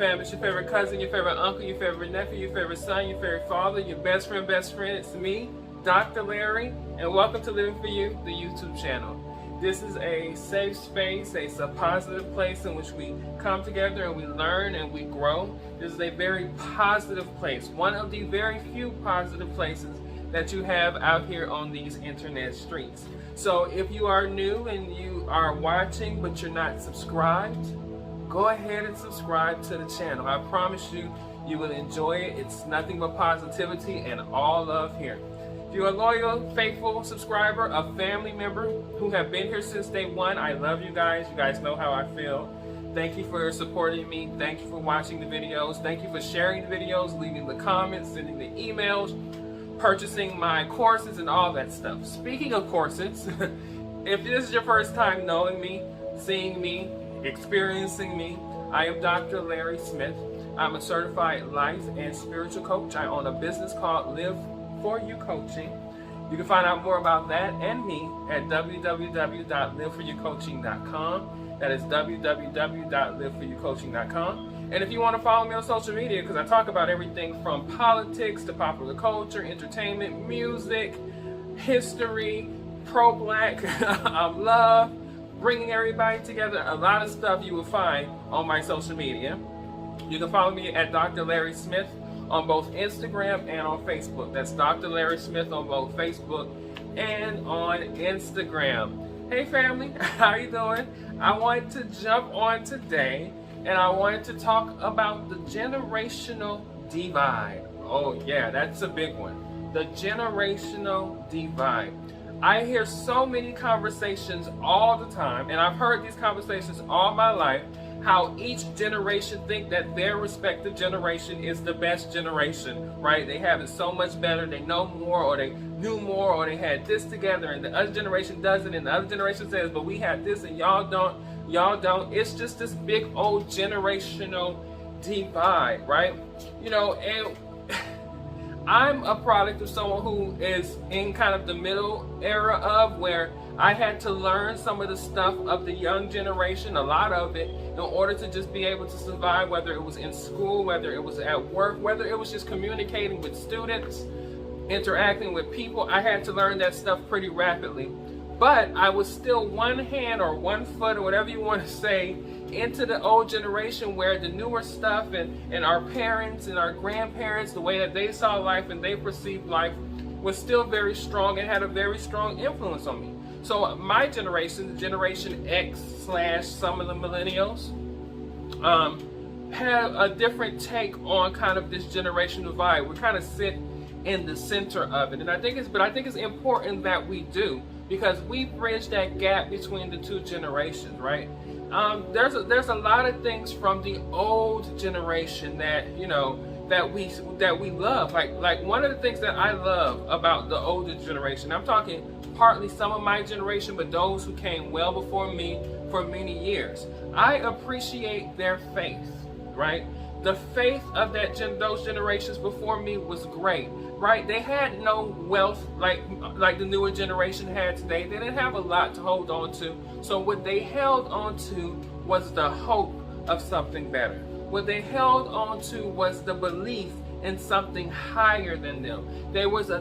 fam. It's your favorite cousin, your favorite uncle, your favorite nephew, your favorite son, your favorite father, your best friend. It's me, Dr. Larry, and welcome to Living For You, the YouTube channel. This is a safe space, it's a positive place in which we come together and we learn and we grow. This is a very positive place, one of the very few positive places that you have out here on these internet streets. So if you are new and you are watching but you're not subscribed, go ahead and subscribe to the channel. I promise you, you will enjoy it. It's nothing but positivity and all love here. If you're a loyal, faithful subscriber, a family member who have been here since day one, I love you guys. You guys know how I feel. Thank you for supporting me. Thank you for watching the videos. Thank you for sharing the videos, leaving the comments, sending the emails, purchasing my courses and all that stuff. Speaking of courses, if this is your first time knowing me, seeing me, experiencing me, I am Dr. Larry Smith. I'm a certified life and spiritual coach. I own a business called Live For You Coaching. You can find out more about that and me at www.liveforyoucoaching.com. That is www.liveforyoucoaching.com. And if you want to follow me on social media, because I talk about everything from politics to popular culture, entertainment, music, history, pro-black, love, bringing everybody together, a lot of stuff you will find on my social media. You can follow me at Dr. Larry Smith on both Instagram and on Facebook. That's Dr. Larry Smith on both Facebook and on Instagram. Hey family, how you doing? I wanted to jump on today and I wanted to talk about the generational divide. Oh yeah, that's a big one. The generational divide. I hear so many conversations all the time, and I've heard these conversations all my life, how each generation think that their respective generation is the best generation, right? They have it so much better, they know more, or they knew more, or they had this together, and the other generation doesn't, and the other generation says, but we have this and y'all don't. It's just this big old generational divide, right? You know, and I'm a product of someone who is in kind of the middle era of where I had to learn some of the stuff of the young generation, a lot of it, in order to just be able to survive, whether it was in school, whether it was at work, whether it was just communicating with students, interacting with people. I had to learn that stuff pretty rapidly. But I was still one hand or one foot or whatever you want to say into the old generation where the newer stuff and our parents and our grandparents, the way that they saw life and they perceived life was still very strong and had a very strong influence on me. So my generation, the Generation X / some of the millennials, have a different take on kind of this generational divide. We kind of sit in the center of it. And I think it's important that we do, because we bridge that gap between the two generations, right? There's a lot of things from the old generation that, you know, that we love. Like one of the things that I love about the older generation, I'm talking partly some of my generation, but those who came well before me for many years. I appreciate their faith, right? The faith of those generations before me was great, right? They had no wealth like the newer generation had today. They didn't have a lot to hold on to. So what they held on to was the hope of something better. What they held on to was the belief in something higher than them. There was a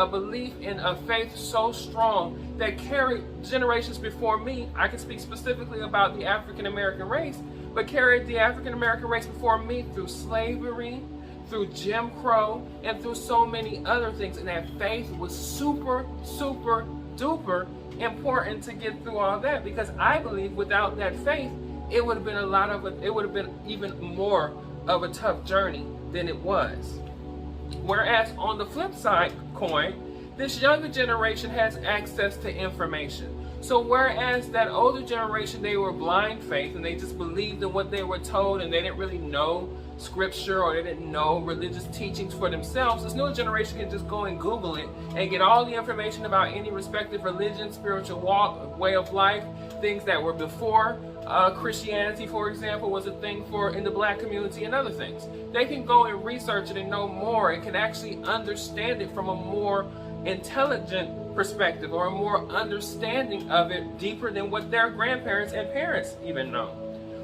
belief in a faith so strong that carried generations before me. I can speak specifically about the African American race, but carried the African American race before me through slavery, through Jim Crow, and through so many other things. And that faith was super, super duper important to get through all that, because I believe without that faith, it would have been even more of a tough journey than it was. Whereas on the flip side coin, this younger generation has access to information. So whereas that older generation, they were blind faith and they just believed in what they were told and they didn't really know scripture or they didn't know religious teachings for themselves, this newer generation can just go and Google it and get all the information about any respective religion, spiritual walk, way of life, things that were before Christianity, for example, was a thing in the black community and other things. They can go and research it and know more and can actually understand it from a more intelligent perspective or a more understanding of it deeper than what their grandparents and parents even know,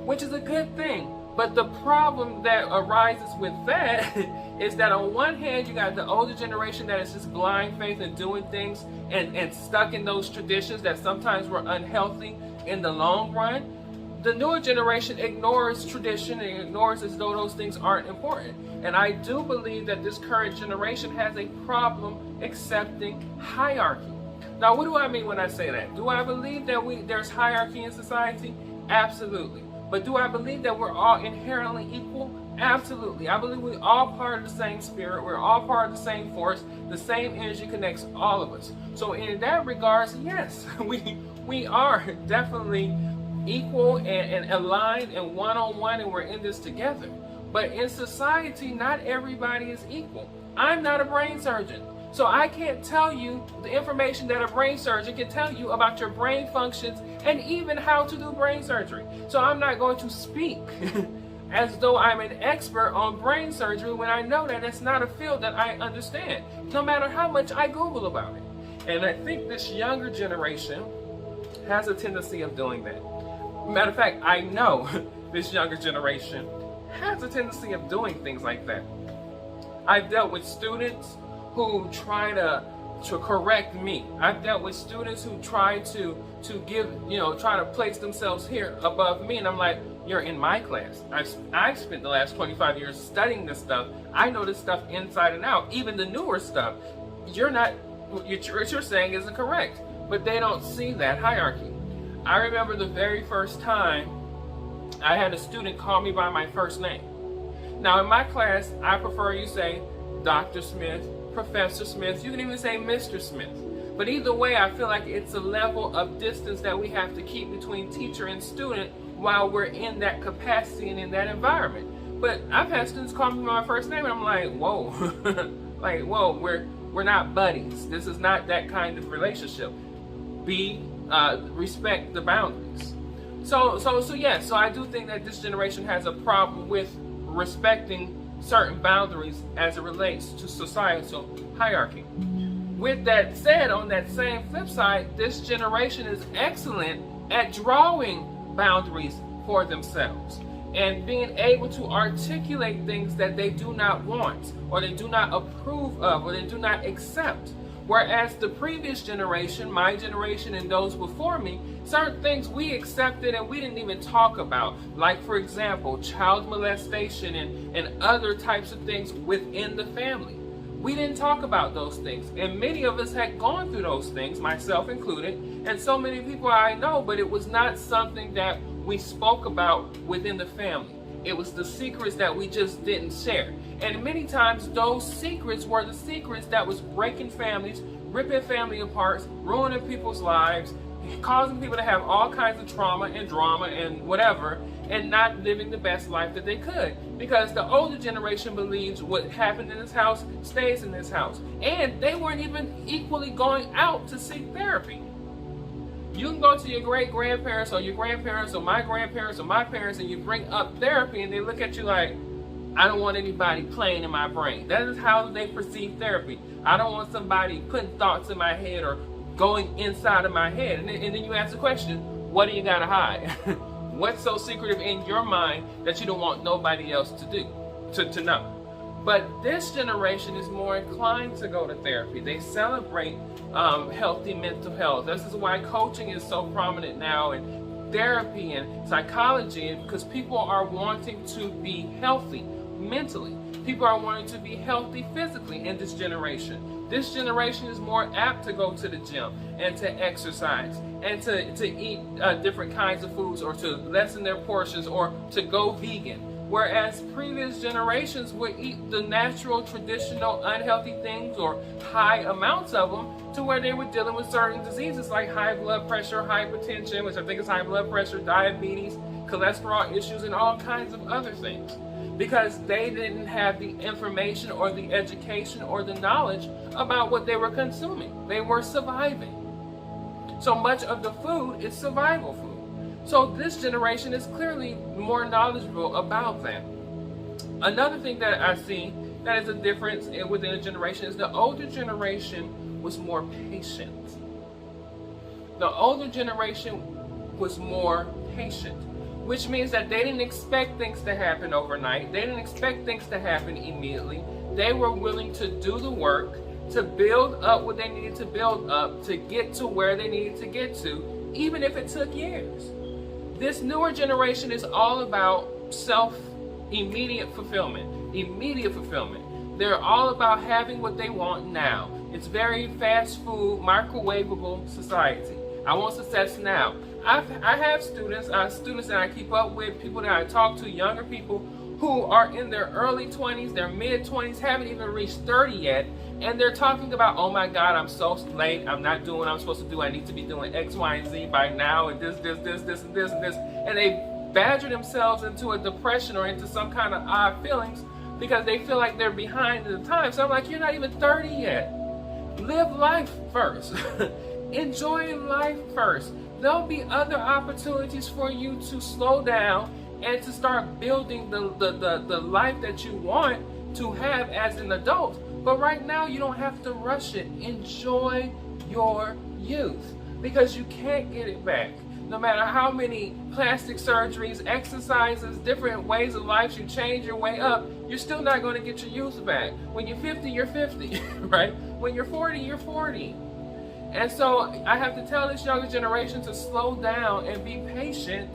which is a good thing. But the problem that arises with that is that on one hand, you got the older generation that is just blind faith and doing things and stuck in those traditions that sometimes were unhealthy in the long run. The newer generation ignores tradition and ignores as though those things aren't important. And I do believe that this current generation has a problem accepting hierarchy. Now, what do I mean when I say that? Do I believe that there's hierarchy in society? Absolutely. But do I believe that we're all inherently equal? Absolutely. I believe we're all part of the same spirit. We're all part of the same force. The same energy connects all of us. So in that regards, yes, we are definitely equal and aligned and one-on-one, and we're in this together. But in society, not everybody is equal. I'm not a brain surgeon, so I can't tell you the information that a brain surgeon can tell you about your brain functions and even how to do brain surgery. So I'm not going to speak as though I'm an expert on brain surgery when I know that it's not a field that I understand, no matter how much I Google about it. And I think this younger generation has a tendency of doing that. Matter of fact, I know this younger generation has a tendency of doing things like that. I've dealt with students who try to correct me. I've dealt with students who try to give, try to place themselves here above me, and I'm like, you're in my class. I've spent the last 25 years studying this stuff. I know this stuff inside and out, even the newer stuff. What you're saying isn't correct, but they don't see that hierarchy. I remember the very first time I had a student call me by my first name. Now in my class, I prefer you say Dr. Smith, Professor Smith, you can even say Mr. Smith. But either way, I feel like it's a level of distance that we have to keep between teacher and student while we're in that capacity and in that environment. But I've had students call me by my first name and I'm like, whoa, like, whoa, we're not buddies. This is not that kind of relationship. Respect the boundaries. So I do think that this generation has a problem with respecting certain boundaries as it relates to societal hierarchy. With that said, on that same flip side, this generation is excellent at drawing boundaries for themselves and being able to articulate things that they do not want, or they do not approve of, or they do not accept. Whereas the previous generation, my generation and those before me, certain things we accepted and we didn't even talk about. Like, for example, child molestation and other types of things within the family. We didn't talk about those things. And many of us had gone through those things, myself included, and so many people I know, but it was not something that we spoke about within the family. It was the secrets that we just didn't share. And many times those secrets were the secrets that was breaking families, ripping family apart, ruining people's lives, causing people to have all kinds of trauma and drama and whatever, and not living the best life that they could. Because the older generation believes what happened in this house stays in this house. And they weren't even equally going out to seek therapy. You can go to your great-grandparents or your grandparents or my grandparents or my parents and you bring up therapy and they look at you like, I don't want anybody playing in my brain. That is how they perceive therapy. I don't want somebody putting thoughts in my head or going inside of my head. And then you ask the question, what do you got to hide? What's so secretive in your mind that you don't want nobody else to know? But this generation is more inclined to go to therapy. They celebrate healthy mental health. This is why coaching is so prominent now, and therapy and psychology, because people are wanting to be healthy mentally. People are wanting to be healthy physically in this generation. This generation is more apt to go to the gym and to exercise and to eat different kinds of foods, or to lessen their portions, or to go vegan. Whereas previous generations would eat the natural, traditional, unhealthy things, or high amounts of them, to where they were dealing with certain diseases like high blood pressure, hypertension, which I think is high blood pressure, diabetes, cholesterol issues, and all kinds of other things. Because they didn't have the information or the education or the knowledge about what they were consuming. They were surviving. So much of the food is survival food. So this generation is clearly more knowledgeable about that. Another thing that I see that is a difference within a generation is the older generation was more patient. The older generation was more patient. which means that they didn't expect things to happen overnight. They didn't expect things to happen immediately. They were willing to do the work, to build up what they needed to build up, to get to where they needed to get to, even if it took years. This newer generation is all about immediate fulfillment. Immediate fulfillment. They're all about having what they want now. It's very fast food, microwavable society. I want success now. I have students that I keep up with, people that I talk to, younger people who are in their early 20s, their mid 20s, haven't even reached 30 yet, and they're talking about, oh my God, I'm so late, I'm not doing what I'm supposed to do, I need to be doing X, Y, and Z by now, and this, and this, and they badger themselves into a depression or into some kind of odd feelings because they feel like they're behind the time. So I'm like, you're not even 30 yet. Live life first. Enjoy life first. There'll be other opportunities for you to slow down and to start building the life that you want to have as an adult. But right now, you don't have to rush it. Enjoy your youth, because you can't get it back. No matter how many plastic surgeries, exercises, different ways of life you change your way up, you're still not going to get your youth back. When you're 50, you're 50, right? When you're 40, you're 40. And so I have to tell this younger generation to slow down and be patient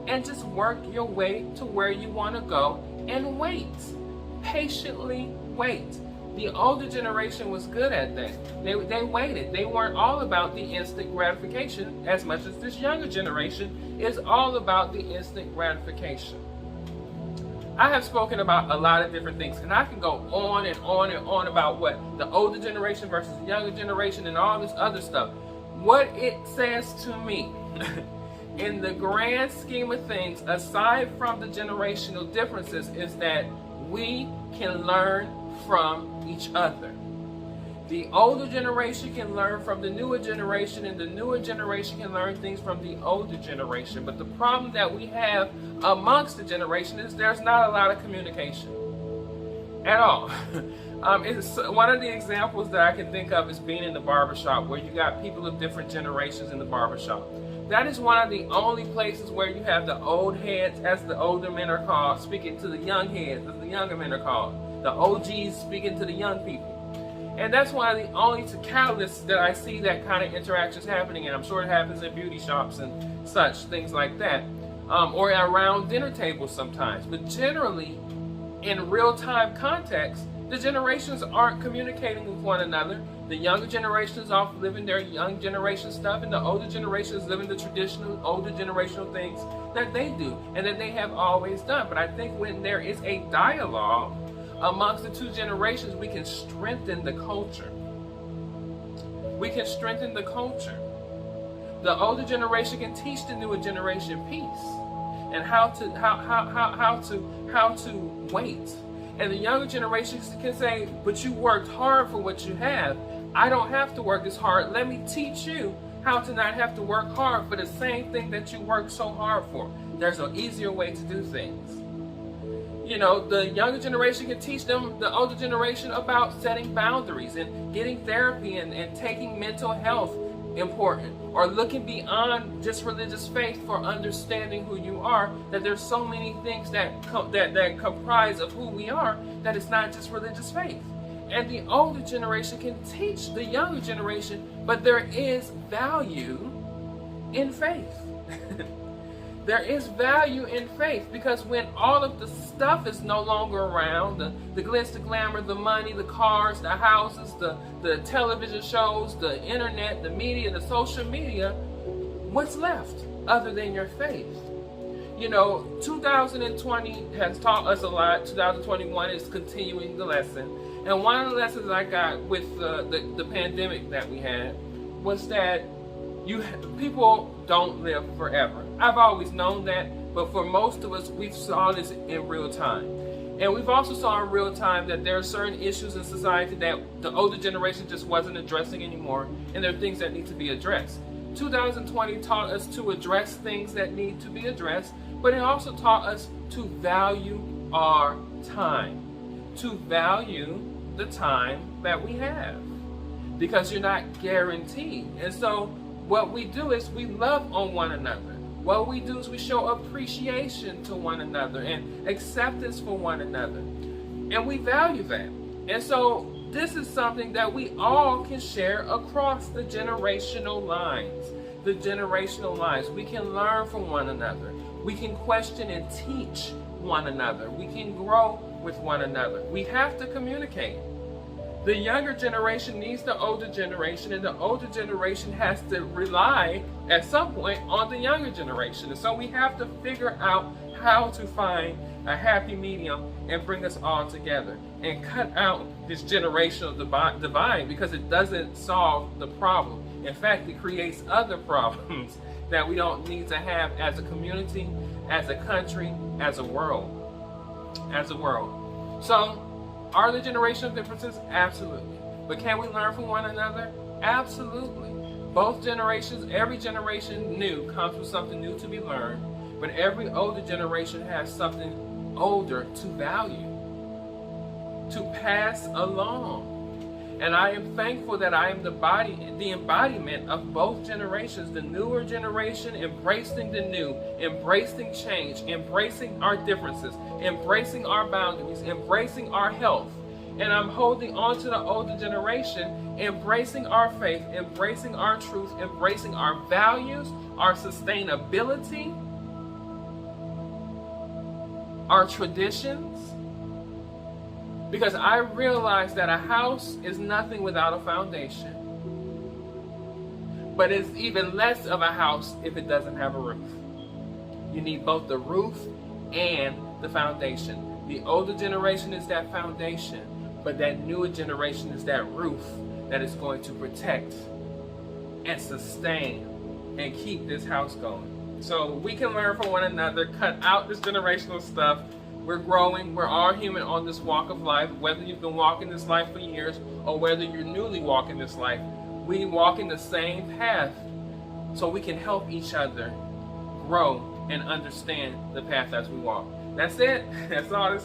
and just work your way to where you want to go and wait. Patiently wait. The older generation was good at that. They waited. They weren't all about the instant gratification as much as this younger generation is all about the instant gratification. I have spoken about a lot of different things, and I can go on and on and on about what the older generation versus the younger generation and all this other stuff. What it says to me, in the grand scheme of things, aside from the generational differences, is that we can learn from each other. The older generation can learn from the newer generation, and the newer generation can learn things from the older generation. But the problem that we have amongst the generation is there's not a lot of communication at all. It's one of the examples that I can think of is being in the barbershop, where you got people of different generations in the barbershop. That is one of the only places where you have the old heads, as the older men are called, speaking to the young heads, as the younger men are called. The OGs speaking to the young people. And that's one of the only catalysts that I see that kind of interactions happening, and I'm sure it happens in beauty shops and such, things like that, or around dinner tables sometimes. But generally, in real-time context, the generations aren't communicating with one another. The younger generation is off living their young generation stuff, and the older generation is living the traditional older generational things that they do and that they have always done. But I think when there is a dialogue amongst the two generations, we can strengthen the culture. We can strengthen the culture. The older generation can teach the newer generation peace and how to wait. And the younger generation can say, but you worked hard for what you have. I don't have to work as hard. Let me teach you how to not have to work hard for the same thing that you worked so hard for. There's an easier way to do things. You know, the younger generation can teach them, the older generation, about setting boundaries and getting therapy and taking mental health important, or looking beyond just religious faith for understanding who you are, that there's so many things that comprise of who we are, that it's not just religious faith. And the older generation can teach the younger generation, but there is value in faith. There is value in faith, because when all of the stuff is no longer around, the glitz, the glamour, the money, the cars, the houses, the television shows, the internet, the media, the social media, what's left other than your faith? You know, 2020 has taught us a lot. 2021 is continuing the lesson. And one of the lessons I got with the pandemic that we had was that people don't live forever. I've always known that, but for most of us, we saw this in real time. And we've also saw in real time that there are certain issues in society that the older generation just wasn't addressing anymore, and there are things that need to be addressed. 2020 taught us to address things that need to be addressed, but it also taught us to value our time, to value the time that we have, because you're not guaranteed. And so what we do is we love on one another. What we do is we show appreciation to one another and acceptance for one another. And we value that. And so this is something that we all can share across the generational lines. The generational lines. We can learn from one another. We can question and teach one another. We can grow with one another. We have to communicate. The younger generation needs the older generation, and the older generation has to rely at some point on the younger generation. And so we have to figure out how to find a happy medium and bring us all together and cut out this generational divide, because it doesn't solve the problem. In fact, it creates other problems that we don't need to have as a community, as a country, as a world. So, are there generational differences? Absolutely. But can we learn from one another? Absolutely. Both generations, every generation new comes with something new to be learned, but every older generation has something older to value, to pass along. And I am thankful that I am the embodiment of both generations. The newer generation embracing the new, embracing change, embracing our differences, embracing our boundaries, embracing our health. And I'm holding on to the older generation, embracing our faith, embracing our truth, embracing our values, our sustainability, our traditions. Because I realize that a house is nothing without a foundation. But it's even less of a house if it doesn't have a roof. You need both the roof and the foundation. The older generation is that foundation, but that newer generation is that roof that is going to protect and sustain and keep this house going. So we can learn from one another, cut out this generational stuff. We're growing. We're all human on this walk of life. Whether you've been walking this life for years or whether you're newly walking this life, we walk in the same path so we can help each other grow and understand the path as we walk. That's it. That's all.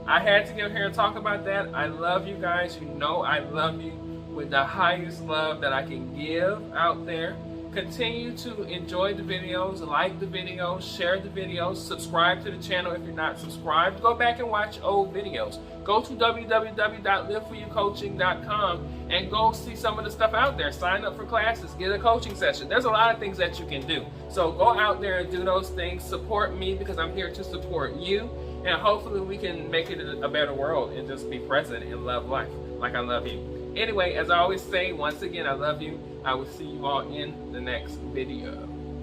I had to get here and talk about that. I love you guys. You know I love you with the highest love that I can give out there. Continue to enjoy the videos, like the videos, share the videos, subscribe to the channel if you're not subscribed. Go back and watch old videos. Go to www.liveforyoucoaching.com and go see some of the stuff out there. Sign up for classes, get a coaching session. There's a lot of things that you can do. So go out there and do those things. Support me because I'm here to support you. And hopefully we can make it a better world and just be present and love life like I love you. Anyway, as I always say, once again, I love you. I will see you all in the next video.